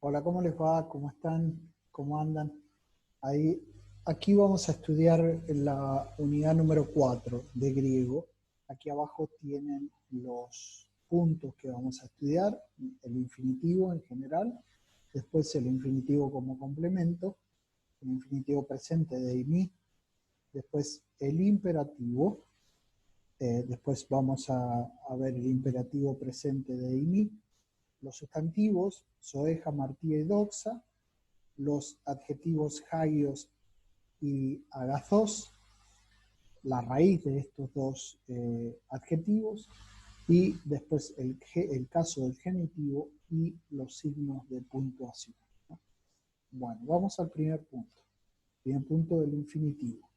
Hola, ¿cómo les va? ¿Cómo están? ¿Cómo andan? Ahí, aquí vamos a estudiar la unidad número 4 de griego. Aquí abajo tienen los puntos que vamos a estudiar, el infinitivo en general, después el infinitivo como complemento, el infinitivo presente de imi, después el imperativo, después vamos a ver el imperativo presente de imi, los sustantivos, soeja, martía y doxa, los adjetivos hagios y agathos, la raíz de estos dos adjetivos, y después el caso del genitivo y los signos de puntuación, ¿no? Bueno, vamos al primer punto. Primer punto del infinitivo.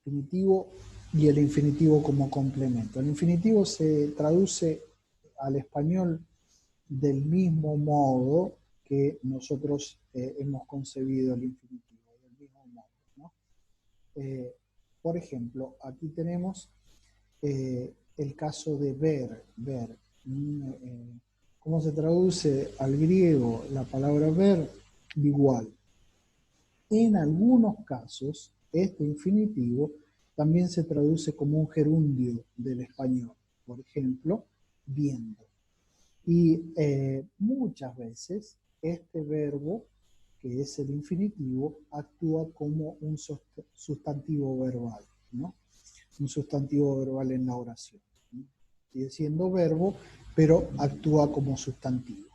Infinitivo y el infinitivo como complemento. El infinitivo se traduce al español del mismo modo que nosotros hemos concebido el infinitivo, del mismo modo, ¿no? Por ejemplo, aquí tenemos el caso de ver. ¿Cómo se traduce al griego la palabra ver? Igual. En algunos casos, este infinitivo también se traduce como un gerundio del español. Por ejemplo, viendo. Y muchas veces este verbo, que es el infinitivo, actúa como un sustantivo verbal, ¿no? Un sustantivo verbal en la oración, ¿no? Sigue siendo verbo, pero actúa como sustantivo.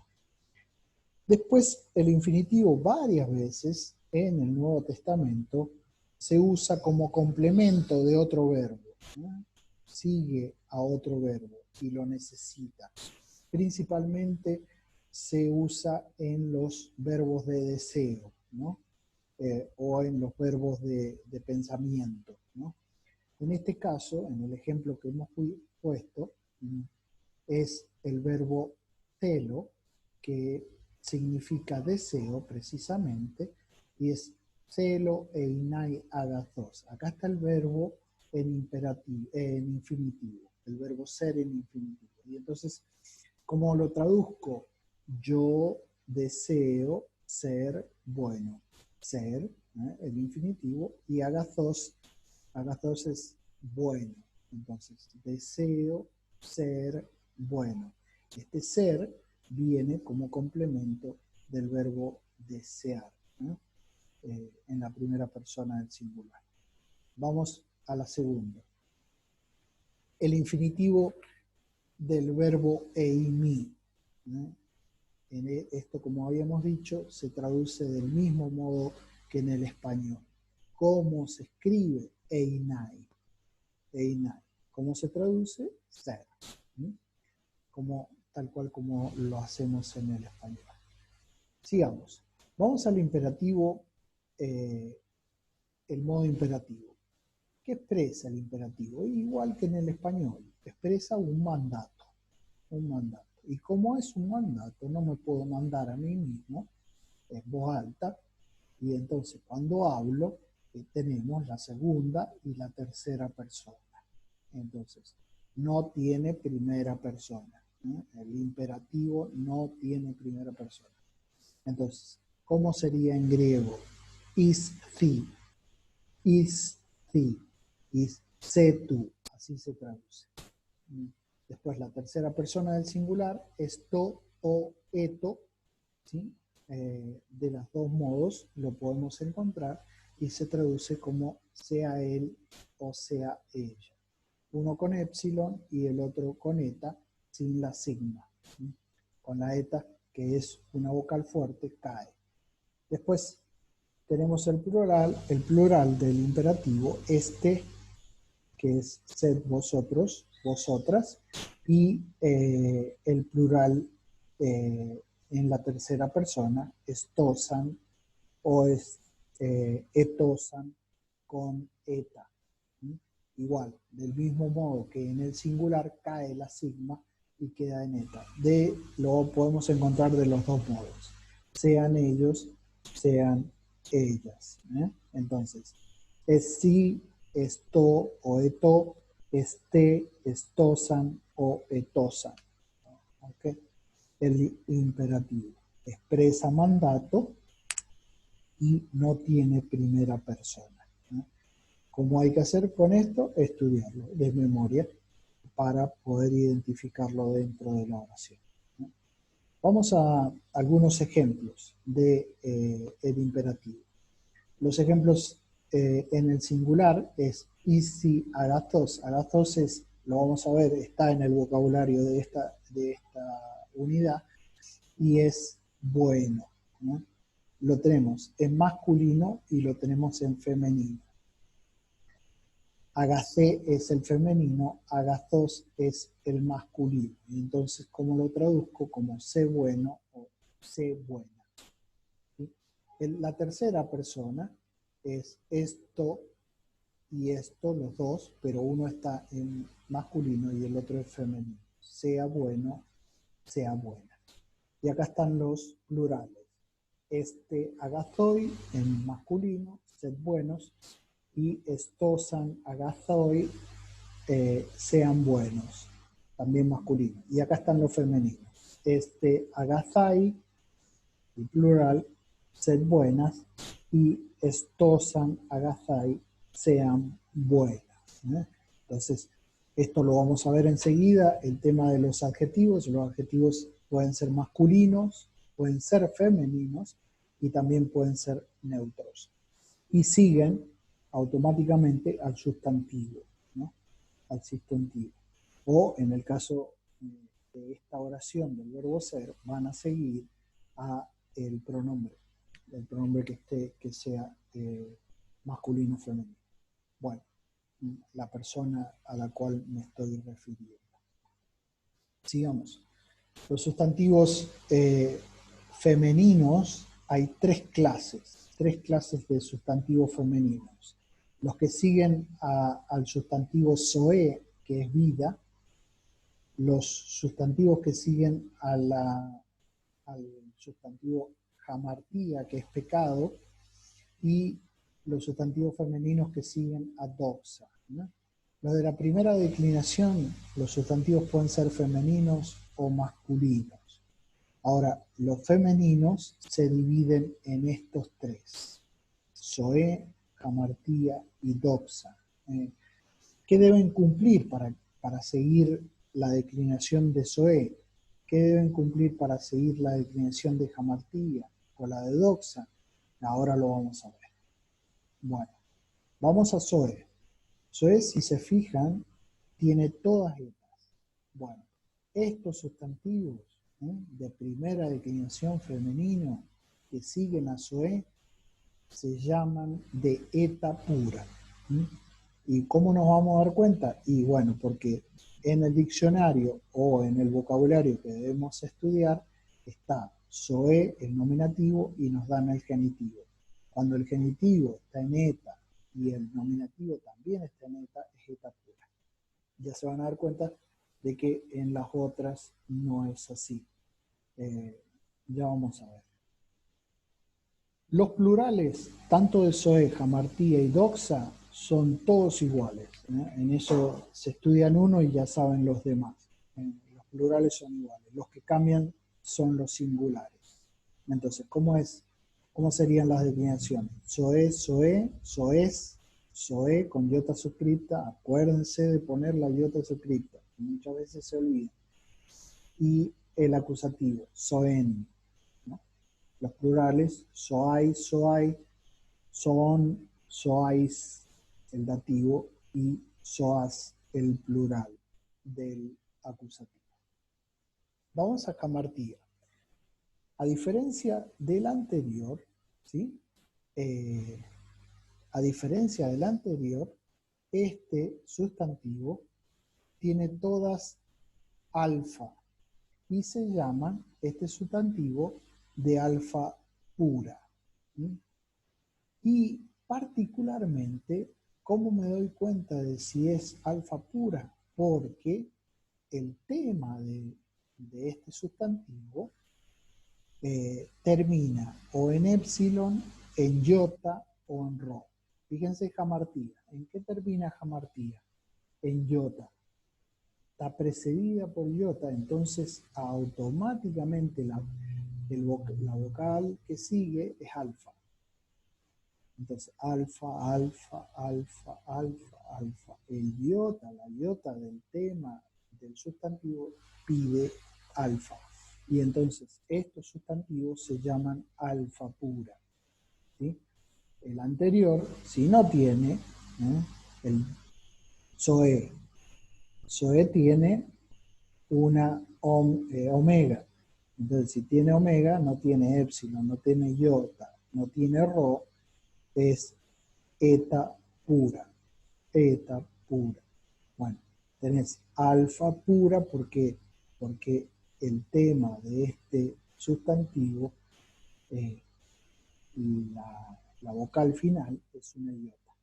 Después, el infinitivo varias veces en el Nuevo Testamento se usa como complemento de otro verbo, ¿no? Sigue a otro verbo y lo necesita. Principalmente se usa en los verbos de deseo, ¿no? O en los verbos de pensamiento, ¿no? En este caso, en el ejemplo que hemos puesto, es el verbo telo, que significa deseo precisamente, y es celo e inai agathos. Acá está el verbo en infinitivo, el verbo ser en infinitivo. Y entonces, ¿cómo lo traduzco? Yo deseo ser bueno. Ser, el infinitivo, y agathos es bueno. Entonces, deseo ser bueno. Este ser viene como complemento del verbo desear, ¿no? En la primera persona del singular. Vamos a la segunda. El infinitivo del verbo eimi, ¿no? Esto, como habíamos dicho, se traduce del mismo modo que en el español. ¿Cómo se escribe? Einai. Einai. ¿Cómo se traduce? Ser. Como, tal cual como lo hacemos en el español. Sigamos. Vamos al imperativo, el modo imperativo. ¿Qué expresa el imperativo? Igual que en el español, expresa un mandato. Un mandato. Y como es un mandato, no me puedo mandar a mí mismo en voz alta, y entonces cuando hablo tenemos la segunda y la tercera persona. Entonces, no tiene primera persona, ¿no? El imperativo no tiene primera persona. Entonces, ¿cómo sería en griego? Isthi, isthi, setu, así se traduce. Después la tercera persona del singular es to o eto, ¿sí? De los dos modos lo podemos encontrar y se traduce como sea él o sea ella. Uno con épsilon y el otro con eta sin la sigma. ¿Sí? Con la eta, que es una vocal fuerte, cae. Después tenemos el plural del imperativo, este, que es sed vosotros, vosotras, y el plural en la tercera persona, estosan o etosan con eta. ¿Sí? Igual, del mismo modo que en el singular cae la sigma y queda en eta. Lo podemos encontrar de los dos modos, sean ellos, sean ellas. Entonces, es si, esto o eto, este, estosan o etosan. ¿Okay? El imperativo. expresa mandato y no tiene primera persona, ¿no? ¿Cómo hay que hacer con esto? Estudiarlo de memoria para poder identificarlo dentro de la oración, ¿no? Vamos a algunos ejemplos de el imperativo. Los ejemplos en el singular es isi agathos. Agathos es, lo vamos a ver, está en el vocabulario de esta unidad y es bueno, ¿no? Lo tenemos en masculino y lo tenemos en femenino. Agacé es el femenino, agathos es el masculino. Y entonces, ¿cómo lo traduzco? Como sé bueno o sé buena. ¿Sí? La tercera persona es esto y esto, los dos, pero uno está en masculino y el otro es femenino. Sea bueno, sea buena. Y acá están los plurales. Agathoi en masculino, sed buenos, y estosan, agathoi, sean buenos, también masculino. Y acá están los femeninos. Agathai, el plural, sed buenas, y estosan, agathai, sean buenas, ¿eh? Entonces, esto lo vamos a ver enseguida, el tema de los adjetivos. Los adjetivos pueden ser masculinos, pueden ser femeninos y también pueden ser neutros. Y siguen automáticamente al sustantivo, ¿no? Al sustantivo. O en el caso de esta oración del verbo ser, van a seguir a el pronombre que sea masculino o femenino. Bueno, la persona a la cual me estoy refiriendo. Sigamos. Los sustantivos femeninos, hay tres clases de sustantivos femeninos. Los que siguen al sustantivo zoe, que es vida, los sustantivos que siguen al sustantivo hamartía, que es pecado, y los sustantivos femeninos que siguen a doxa, ¿no? Los de la primera declinación, los sustantivos pueden ser femeninos o masculinos. Ahora, los femeninos se dividen en estos tres: zoe, hamartía y doxa. ¿Qué deben cumplir para seguir la declinación de zoe? ¿Qué deben cumplir para seguir la declinación de hamartía o la de doxa? Ahora lo vamos a ver. Bueno, vamos a zoe. Zoe, si se fijan, tiene todas estas. Bueno, estos sustantivos de primera declinación femenino que siguen a zoe se llaman de eta pura. ¿Y cómo nos vamos a dar cuenta? Y bueno, porque en el diccionario o en el vocabulario que debemos estudiar está zoe, el nominativo, y nos dan el genitivo. Cuando el genitivo está en eta y el nominativo también está en eta, es eta pura. Ya se van a dar cuenta de que en las otras no es así. Ya vamos a ver. Los plurales, tanto de zoe, hamartía y doxa, son todos iguales, ¿eh? En eso se estudian uno y ya saben los demás. Los plurales son iguales. Los que cambian son los singulares. Entonces, ¿cómo serían las declinaciones? Zoe, zoe, zoes, zoe con iota suscripta. Acuérdense de poner la iota suscripta, que muchas veces se olvida. Y el acusativo, zoen. Los plurales, zoai, zoai, zoon, zoais, el dativo, y zoas, el plural del acusativo. Vamos a hamartía. A diferencia del anterior, ¿sí? A diferencia del anterior, este sustantivo tiene todas alfa y se llama este sustantivo de alfa pura. Y particularmente, ¿cómo me doy cuenta de si es alfa pura? Porque el tema de este sustantivo termina o en épsilon, en iota o en rho. Fíjense hamartía. ¿En qué termina hamartía? En iota. Está precedida por iota, entonces automáticamente la vocal que sigue es alfa. Entonces, alfa, alfa, alfa, alfa, alfa. El iota, la iota del tema del sustantivo pide alfa. Y entonces estos sustantivos se llaman alfa pura. ¿Sí? El anterior, si no tiene, el SOE. SOE tiene una omega. Entonces, si tiene omega, no tiene épsilon, no tiene iota, no tiene rho, es eta pura. Eta pura. Bueno, tenés alfa pura porque el tema de este sustantivo, la vocal final es una iota.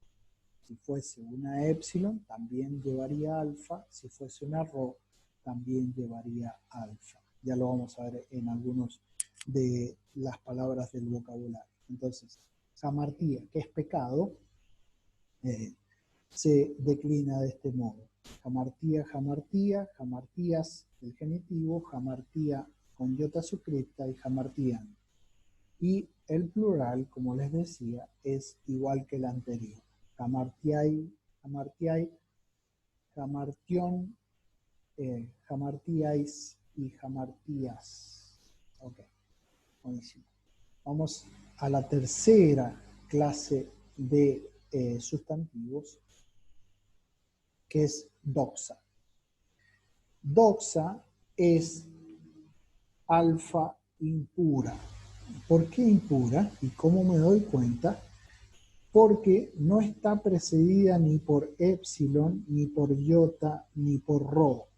Si fuese una épsilon, también llevaría alfa. Si fuese una rho, también llevaría alfa. Ya lo vamos a ver en algunos de las palabras del vocabulario. Entonces, jamartía, que es pecado, se declina de este modo. Jamartía, jamartía, jamartías, el genitivo, jamartía con iota suscripta y jamartían. Y el plural, como les decía, es igual que el anterior. Jamartiai, jamartiai, jamartión, jamartíais y jamartías. Ok, buenísimo. Vamos a la tercera clase de sustantivos, que es doxa. Doxa es alfa impura. ¿Por qué impura? ¿Y cómo me doy cuenta? Porque no está precedida ni por épsilon, ni por iota, ni por rho,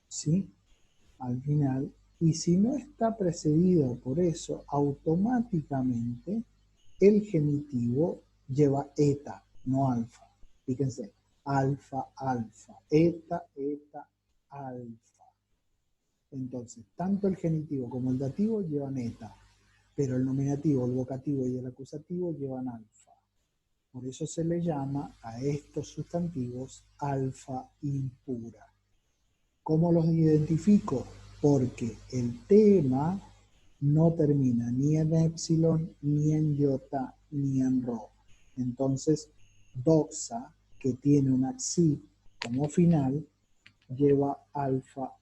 ¿sí? Al final. Y si no está precedido por eso, automáticamente el genitivo lleva eta, no alfa. Fíjense, alfa, alfa, eta, eta, alfa. Entonces, tanto el genitivo como el dativo llevan eta, pero el nominativo, el vocativo y el acusativo llevan alfa. Por eso se le llama a estos sustantivos alfa impura. ¿Cómo los identifico? Porque el tema no termina ni en épsilon, ni en iota, ni en rho. Entonces, doxa, que tiene una xi como final, lleva alfa,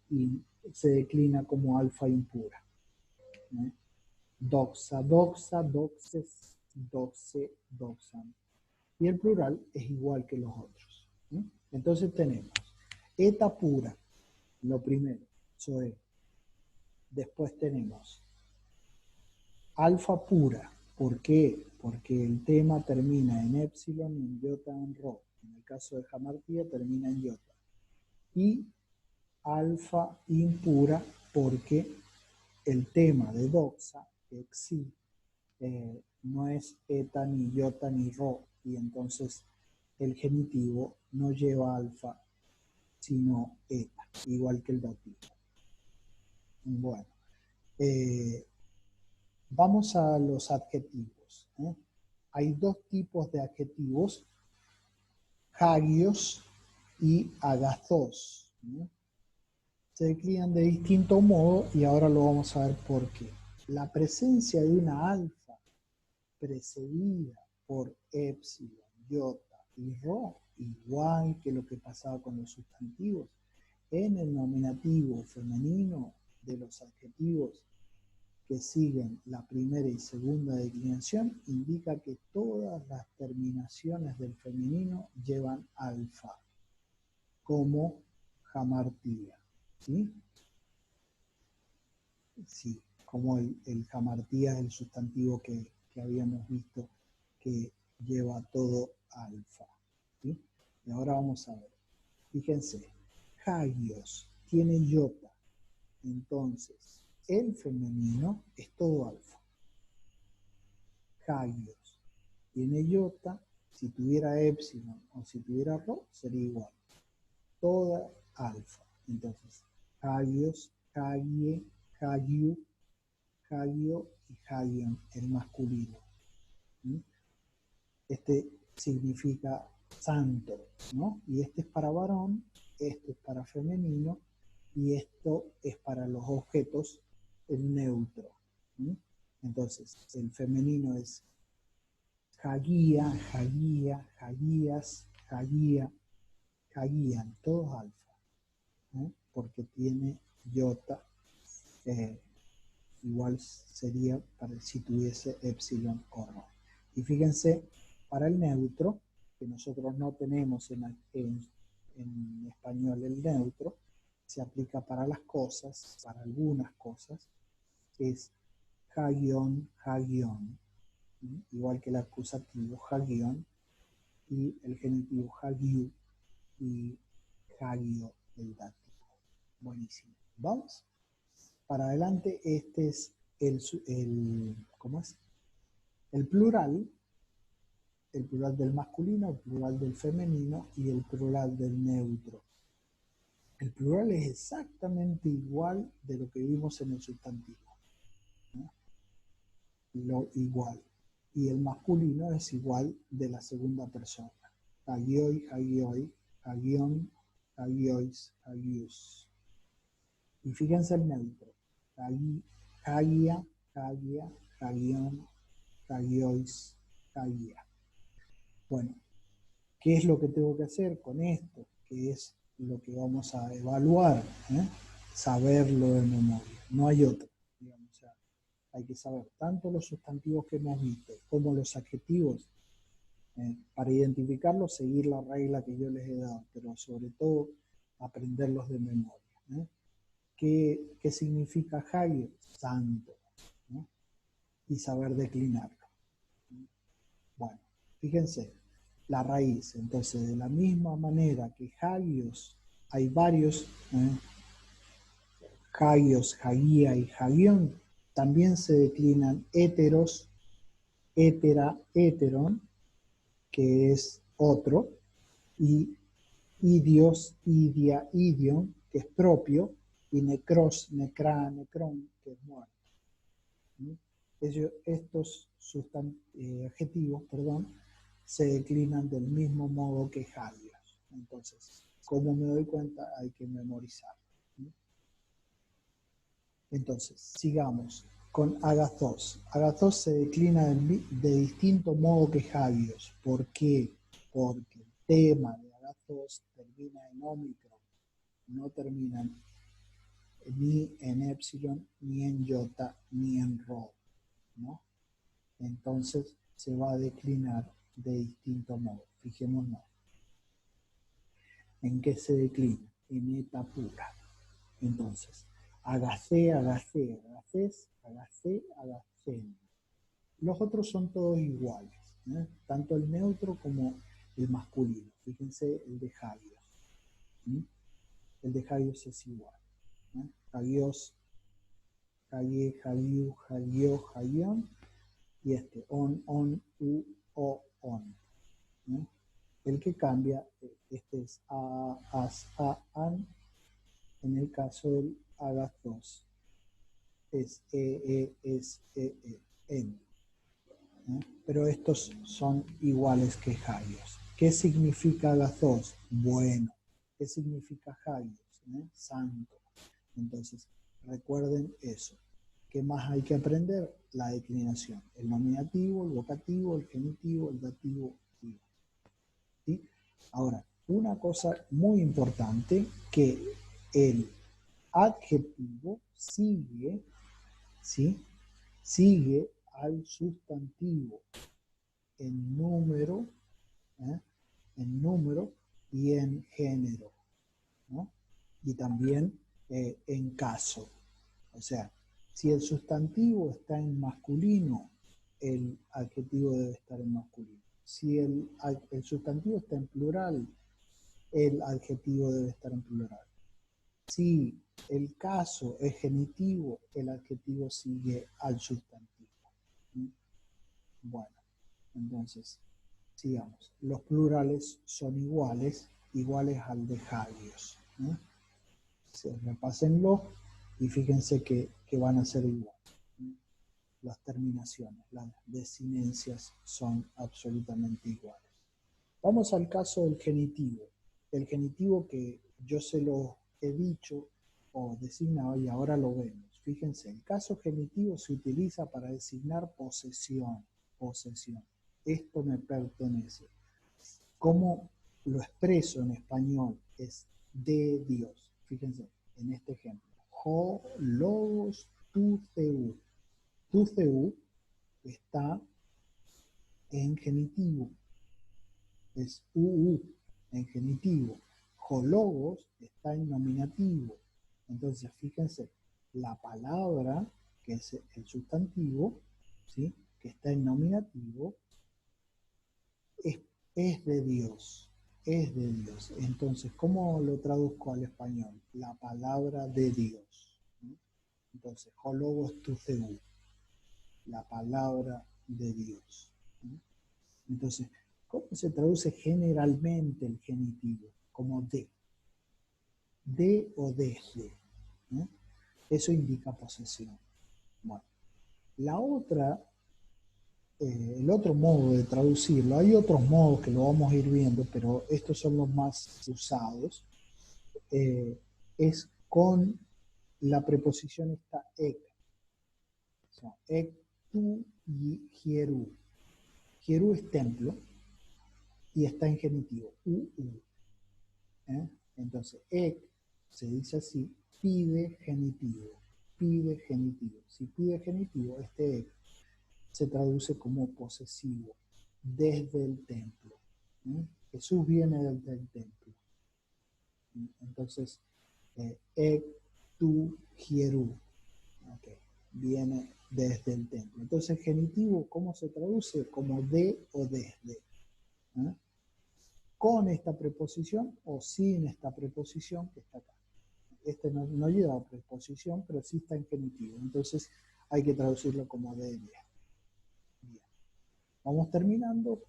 se declina como alfa impura. Doxa, doxa, doxes, doxe, doxan. Y el plural es igual que los otros. Entonces tenemos eta pura, lo primero, SOE. Después tenemos alfa pura. ¿Por qué? Porque el tema termina en épsilon, en iota, en rho. En el caso de jamartía termina en iota. Y alfa impura porque el tema de doxa, xi, no es eta, ni iota, ni rho. Y entonces el genitivo no lleva alfa, sino eta, igual que el dativo. Bueno, vamos a los adjetivos. Hay dos tipos de adjetivos, hagios y agazos. Se declinan de distinto modo y ahora lo vamos a ver por qué. La presencia de una alfa precedida por épsilon, iota y rho, igual que lo que pasaba con los sustantivos, en el nominativo femenino de los adjetivos que siguen la primera y segunda declinación, indica que todas las terminaciones del femenino llevan alfa, como jamartía. ¿Sí? Sí, como el jamartía es el sustantivo que habíamos visto que lleva todo alfa. ¿Sí? Y ahora vamos a ver. Fíjense, hagios tiene iota. Entonces, el femenino es todo alfa. Hagios tiene iota. Si tuviera épsilon o si tuviera rho, sería igual. Toda alfa. Entonces, hagios, hagie, hagiu, hagio y hagion, el masculino. Este significa santo, ¿no? Y este es para varón, este es para femenino y esto es para los objetos en neutro. ¿Mm? Entonces, el femenino es Hagia, Hagia, Hagias, Hagia, Hagian, todos alfa, ¿eh? Porque tiene iota, igual sería para si tuviese epsilon o rho. Y fíjense, para el neutro, que nosotros no tenemos en español el neutro, se aplica para las cosas, para algunas cosas, es hagion, hagion, igual que el acusativo hagion y el genitivo hagiu y hagio el dativo. Buenísimo. ¿Vamos? Para adelante, este es ¿cómo es? El plural del masculino, el plural del femenino y el plural del neutro. El plural es exactamente igual de lo que vimos en el sustantivo, ¿no? Lo igual. Y el masculino es igual de la segunda persona. Hagioi, hagioi, hagion, hagiois, hagius. Y fíjense el neutro. Hagia, hagia, hagion, hagiois, hagia. Bueno, ¿qué es lo que tengo que hacer con esto? ¿Qué es lo que vamos a evaluar? Saberlo de memoria. No hay otro. Digamos, o sea, hay que saber tanto los sustantivos que hemos visto como los adjetivos. Para identificarlos, seguir la regla que yo les he dado, pero sobre todo aprenderlos de memoria. ¿Qué significa Hagio? Santo, ¿no? Y saber declinarlo. Bueno, fíjense, la raíz. Entonces, de la misma manera que Hagios, hay varios, Hagios, Hagia y Hagion, también se declinan heteros, hetera, heteron, que es otro, y idios, idia, idion, que es propio, y necros, necra, necron, que es muerto. Estos adjetivos, se declinan del mismo modo que hagios. Entonces, como me doy cuenta, hay que memorizar. Entonces, sigamos con agathos. Agathos se declina de distinto modo que hagios. ¿Por qué? Porque el tema de agathos termina en ómicron, no termina ni en epsilon, ni en iota, ni en rho, ¿no? Entonces se va a declinar de distinto modo. Fijémonos. ¿En qué se declina? En eta pura. Entonces, agacé, agacé, agacés, agacé, agacén. Los otros son todos iguales, ¿eh? Tanto el neutro como el masculino. Fíjense el de Hagios. El de Hagios es igual. Hagios, Hagie, Hagiu, Hagio, Hagion. Y este, on, u, o, on. El que cambia, este es a, as, a, an. En el caso del agathos, es es, en. Pero estos son iguales que hagios. ¿Qué significa agathos? Bueno. ¿Qué significa hagios? Santo. Entonces, recuerden eso. ¿Qué más hay que aprender? La declinación. El nominativo, el vocativo, el genitivo, el dativo. ¿Sí? Ahora, una cosa muy importante, que el adjetivo sigue, ¿sí? Sigue al sustantivo en número, ¿eh? En número y en género, ¿no? Y también en caso. O sea, si el sustantivo está en masculino, el adjetivo debe estar en masculino. Si el sustantivo está en plural, el adjetivo debe estar en plural. Si el caso es genitivo, el adjetivo sigue al sustantivo. Bueno, entonces, sigamos. Los plurales son iguales al de hagios. Repásenlo y fíjense que van a ser igual. Las terminaciones, las desinencias son absolutamente iguales. Vamos al caso del genitivo. El genitivo que yo se lo he dicho o designado y ahora lo vemos. fíjense, el caso genitivo se utiliza para designar posesión, posesión. Esto me pertenece. ¿Cómo lo expreso en español? Es de Dios. Fíjense, en este ejemplo. Ho logos tu theu. Tu theu está en genitivo. Es uu en genitivo. Ho logos está en nominativo. Entonces, fíjense, la palabra, que es el sustantivo, ¿sí?, que está en nominativo, es de Dios, es de Dios. Entonces, ¿cómo lo traduzco al español? La palabra de Dios. Entonces, ho logos tu theu, la palabra de Dios. Entonces, ¿cómo se traduce generalmente el genitivo? Como de o desde. Eso indica posesión. Bueno, la otra, el otro modo de traducirlo, hay otros modos que lo vamos a ir viendo, pero estos son los más usados, es con la preposición esta ek. O sea, ek, tu y hieru. Hieru es templo y está en genitivo, Entonces, ek se dice así, pide genitivo, pide genitivo. Si pide genitivo, este ek se traduce como posesivo, desde el templo. Jesús viene desde el templo. Entonces, ek tu hieru, viene desde el templo. Entonces, genitivo, ¿cómo se traduce? Como de o desde. Con esta preposición o sin esta preposición que está acá. Este no lleva preposición, pero sí está en genitivo. Entonces, hay que traducirlo como de. Bien. Vamos terminando.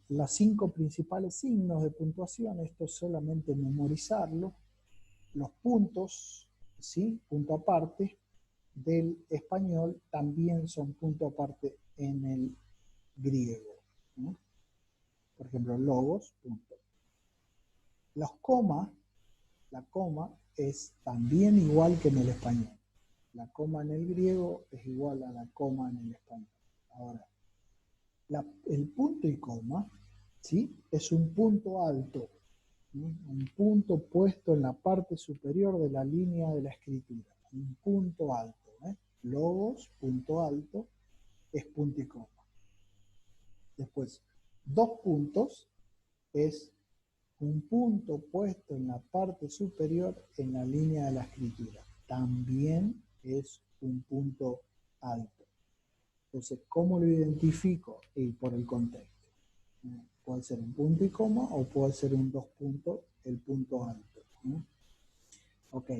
Los 5 principales signos de puntuación, esto es solamente memorizarlo. Los puntos, ¿sí?, punto aparte, del español también son punto aparte en el griego. Por ejemplo, logos, punto. Los comas, la coma es también igual que en el español. La coma en el griego es igual a la coma en el español. Ahora, el punto y coma, ¿sí?, es un punto alto, un punto puesto en la parte superior de la línea de la escritura, un punto alto. Logos, punto alto, es punto y coma. Después, 2 puntos es un punto puesto en la parte superior en la línea de la escritura. También es un punto alto. Entonces, ¿cómo lo identifico? Y por el contexto. Puede ser un punto y coma o puede ser un 2 puntos, el punto alto. Ok.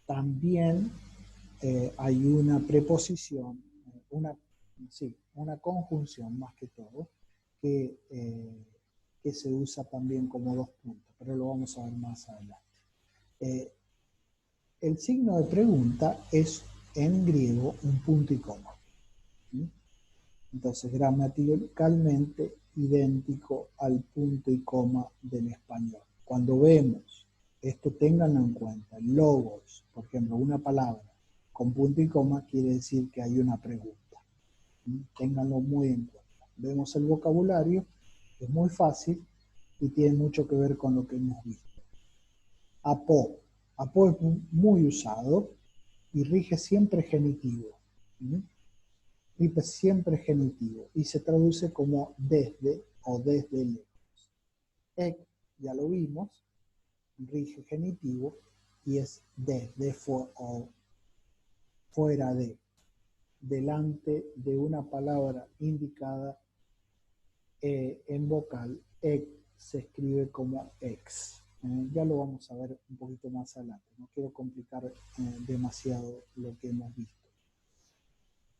También hay una preposición, una conjunción más que todo, que se usa también como 2 puntos, pero lo vamos a ver más adelante. El signo de pregunta es en griego un punto y coma. Entonces, gramaticalmente idéntico al punto y coma del español. Cuando vemos esto, ténganlo en cuenta, logos, por ejemplo, una palabra con punto y coma quiere decir que hay una pregunta. Ténganlo muy en cuenta. Vemos el vocabulario, es muy fácil y tiene mucho que ver con lo que hemos visto. Apo. Apo es muy usado y rige siempre genitivo. Rige siempre genitivo y se traduce como desde o desde lejos. Ek, ya lo vimos, rige genitivo y es desde o fuera de, delante de una palabra indicada en vocal. Ek se escribe como ex. Ya lo vamos a ver un poquito más adelante. No quiero complicar demasiado lo que hemos visto.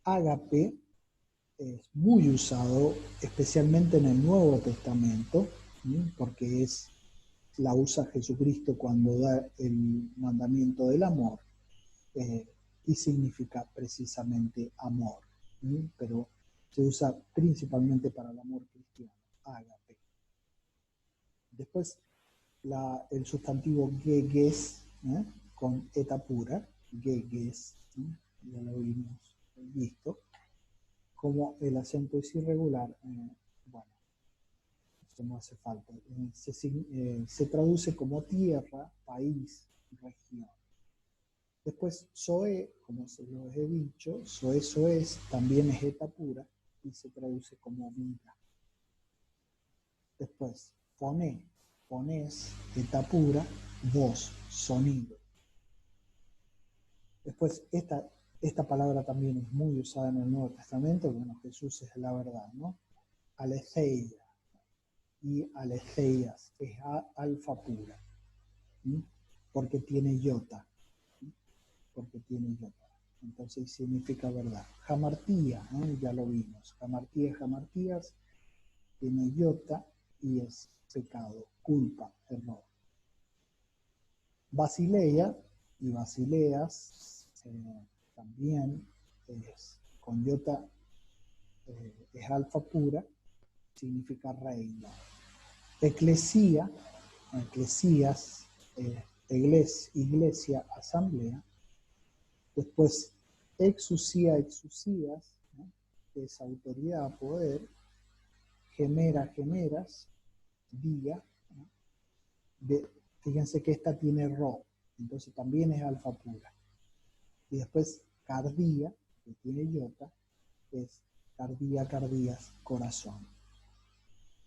Ágape es muy usado, especialmente en el Nuevo Testamento, porque la usa Jesucristo cuando da el mandamiento del amor, y significa precisamente amor, pero se usa principalmente para el amor cristiano, ágape. Después, el sustantivo geges, con eta pura, geges, ¿no? Ya lo vimos visto. Como el acento es irregular, bueno, esto no hace falta. Se traduce como tierra, país, región. Después, soe, como se los he dicho, soe, soes, también es eta pura y se traduce como vida. Después, poné, ponés, eta pura, voz, sonido. Después, esta palabra también es muy usada en el Nuevo Testamento. Bueno, Jesús es la verdad, ¿no? Aletheia y aletheias es alfa pura, ¿sí? Porque tiene iota, ¿sí? Porque tiene iota. Entonces significa verdad. Jamartía, ¿no? Ya lo vimos. Jamartía, jamartías, tiene iota y es pecado, culpa, error. Basileia y basileas también es con iota, es alfa pura, significa reino. Eclesía, eclesías, iglesia, asamblea. Después, exusía, exusías, ¿no? Que es autoridad, poder. Gemera, gemeras, día, ¿no? Fíjense que esta tiene ro, entonces también es alfa pura. Y después, cardía, que tiene iota, es cardía, cardías, corazón.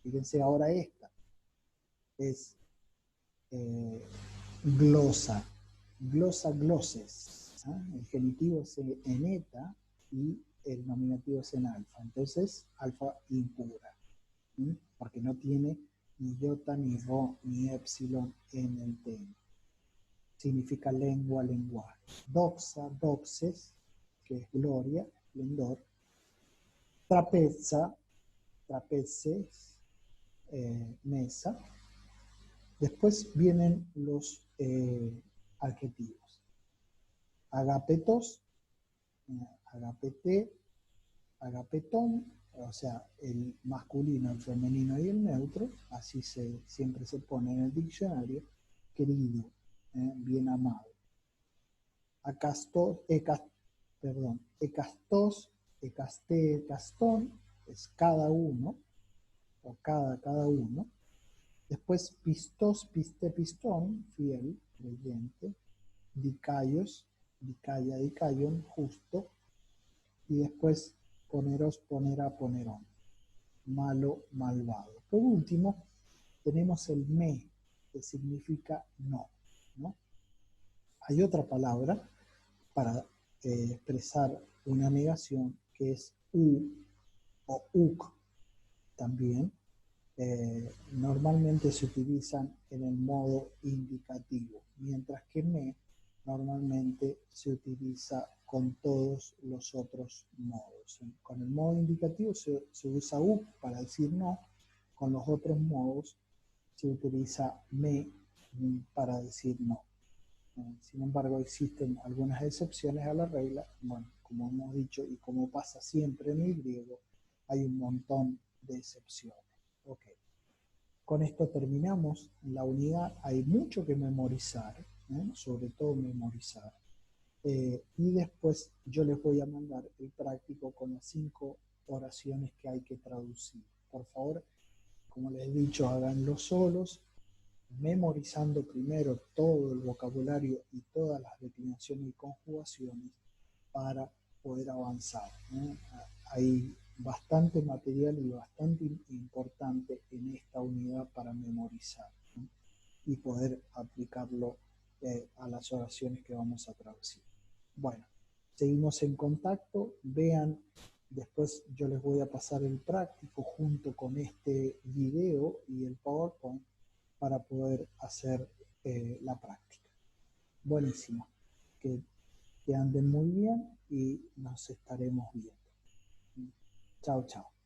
Fíjense ahora esta, es glosa, glosa, gloses. ¿Eh? El genitivo es en eta y el nominativo es en alfa. Entonces, alfa impura, ¿sí? Porque no tiene ni iota, ni rho, ni épsilon en el tema. Significa lengua, lenguaje. Doxa, doxes, que es gloria, esplendor. Trapeza, trapeces, mesa. Después vienen los adjetivos. Agapetos, agapete, agapetón, o sea, el masculino, el femenino y el neutro, así siempre se pone en el diccionario, querido, bien amado. Acastos, ecastos, ecaste, ecastón, es cada uno, o cada uno. Después pistos, piste, pistón, fiel, creyente. Dicaios, dicaya, dicaion, justo. Y después poneros, ponera, ponerón, malo, malvado. Por último, tenemos el me, que significa no, ¿no? Hay otra palabra para expresar una negación que es u o uk también. Normalmente se utilizan en el modo indicativo, mientras que me normalmente se utiliza con todos los otros modos. Con el modo indicativo se usa u para decir no, con los otros modos se utiliza me para decir no. Sin embargo, existen algunas excepciones a la regla. Bueno, como hemos dicho y como pasa siempre en el griego, hay un montón de excepciones. Ok. Con esto terminamos la unidad. Hay mucho que memorizar, sobre todo memorizar. Y después yo les voy a mandar el práctico con las 5 oraciones que hay que traducir. Por favor, como les he dicho, háganlo solos, memorizando primero todo el vocabulario y todas las declinaciones y conjugaciones para poder avanzar. Hay bastante material y bastante importante en esta unidad para memorizar, ¿no? Y poder aplicarlo a las oraciones que vamos a traducir. Bueno, seguimos en contacto. Vean, después yo les voy a pasar el práctico junto con este video y el PowerPoint para poder hacer la práctica. Buenísimo. Que anden muy bien y nos estaremos viendo. Chao, chao.